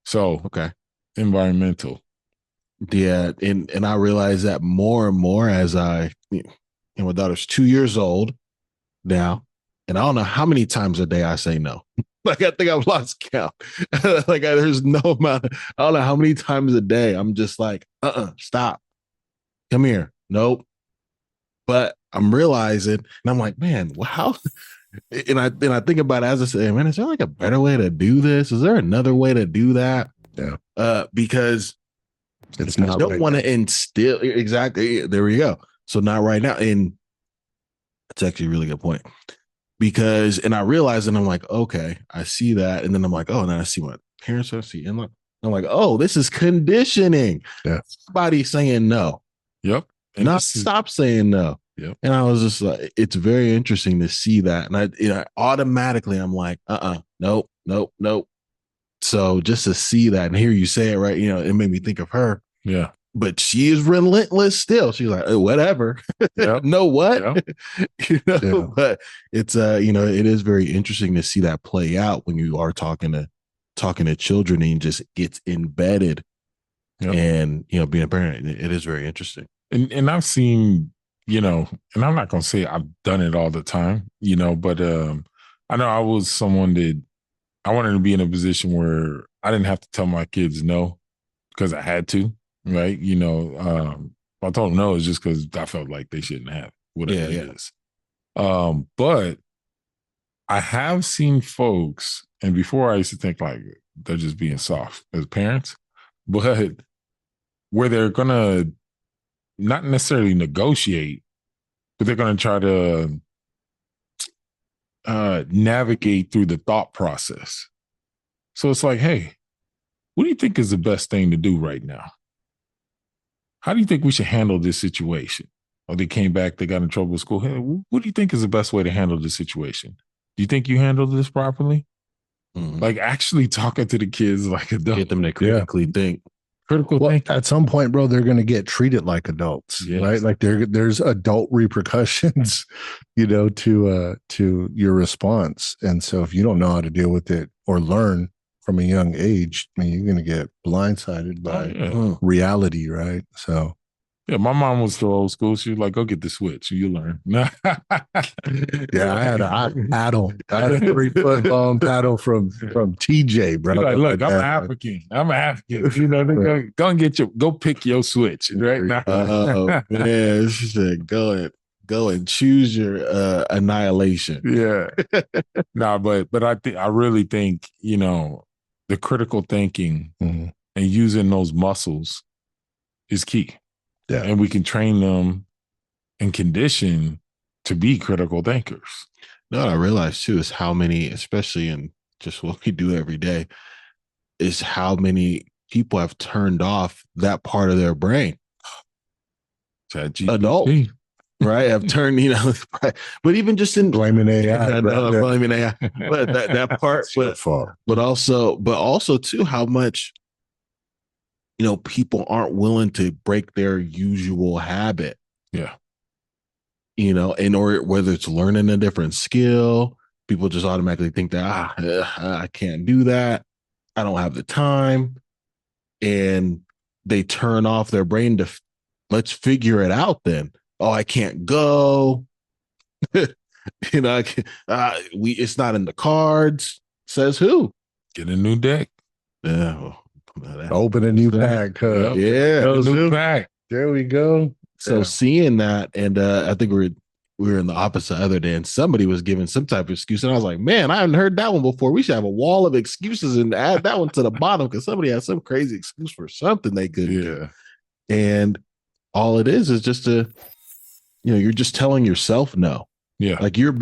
So, Okay. environmental. Yeah, and I realize that more and more as my daughter's 2 years old now, and I don't know how many times a day I say no. Like I think I've lost count. There's no amount. I don't know how many times a day I'm just like, stop, come here, nope. But I'm realizing, and I'm like, man, how? And I think about it as I say, man, is there like a better way to do this? Is there another way to do that? Yeah. Because It's I not don't right want now. to instill exactly. There we go. So not right now, and it's actually a really good point because, and I realize, and I'm like, okay, I see that, and then I'm like, oh, and then I see what parents are seeing. I'm like, oh, this is conditioning. Yeah. Somebody saying no. Yep. And Not stop saying no. Yep. And I was just like, it's very interesting to see that, and I automatically I'm like, nope, nope, nope. So just to see that and hear you say it, right, it made me think of her. Yeah. But she is relentless still. She's like, whatever. Yep. know what? Yep. Yeah. But it's it is very interesting to see that play out when you are talking to children and just gets embedded. Yep. And being a parent, it is very interesting. And I've seen, and I'm not gonna say I've done it all the time, but I know I was someone that I wanted to be in a position where I didn't have to tell my kids no because I had to, right? I told them no is just because I felt like they shouldn't have whatever it is. But I have seen folks, and before I used to think like they're just being soft as parents, but where they're gonna not necessarily negotiate, but they're gonna try to navigate through the thought process. So it's like, hey, what do you think is the best thing to do right now? How do you think we should handle this situation? Or they came back, they got in trouble with school. Hey, what do you think is the best way to handle this situation? Do you think you handled this properly? Mm-hmm. Like actually talking to the kids like adults. Get them to critically think. Critical thinking. At some point, bro, they're going to get treated like adults, right? Like there's adult repercussions, to your response. And so if you don't know how to deal with it or learn from a young age, I mean, you're going to get blindsided by reality, right? So. Yeah, my mom was so old school. She was like, go get the switch. You learn. Yeah, I had a paddle. I had a 3-foot long paddle from TJ, bro. She's like, look, I'm African. Go and go pick your switch right now. Oh, man. She said, go and choose your annihilation. Yeah. But I really think, the critical thinking and using those muscles is key. Yeah. And we can train them and condition to be critical thinkers. No, what I realize too is how many, especially in just what we do every day, is how many people have turned off that part of their brain. Adult, right? Have turned, but even just in blaming AI, blaming AI, but that part, but also too, how much people aren't willing to break their usual habit. Yeah. In order, whether it's learning a different skill, people just automatically think that, I can't do that. I don't have the time. And they turn off their brain to, let's figure it out then. Oh, I can't go. It's not in the cards. Says who? Get a new deck. Yeah. Open a new pack. Yeah. New pack. There we go. So seeing that, and I think we were in the opposite other day, and somebody was giving some type of excuse, and I was like, man, I haven't heard that one before. We should have a wall of excuses and add that one to the bottom because somebody has some crazy excuse for something they could do. And all it is just you're just telling yourself no. Yeah. Like you're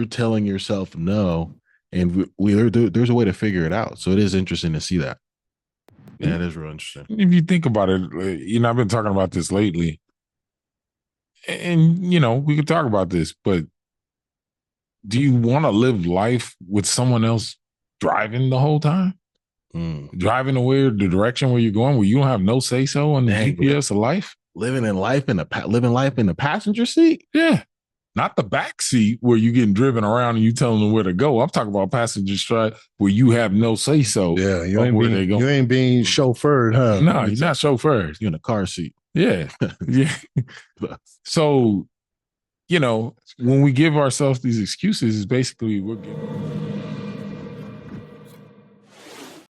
telling yourself no. And there's a way to figure it out. So it is interesting to see that. Yeah, it is real interesting. If you think about it, I've been talking about this lately. And, we could talk about this, but do you want to live life with someone else driving the whole time? Driving the direction where you're going, where you don't have no say-so on the GPS of life? Living life in the passenger seat? Yeah. not the back seat where you're getting driven around and you telling them where to go. I'm talking about passenger side where you have no say so. Yeah, you ain't being chauffeured, huh? No, you're not chauffeured. You're in a car seat. Yeah. Yeah. So, when we give ourselves these excuses, it's basically we're giving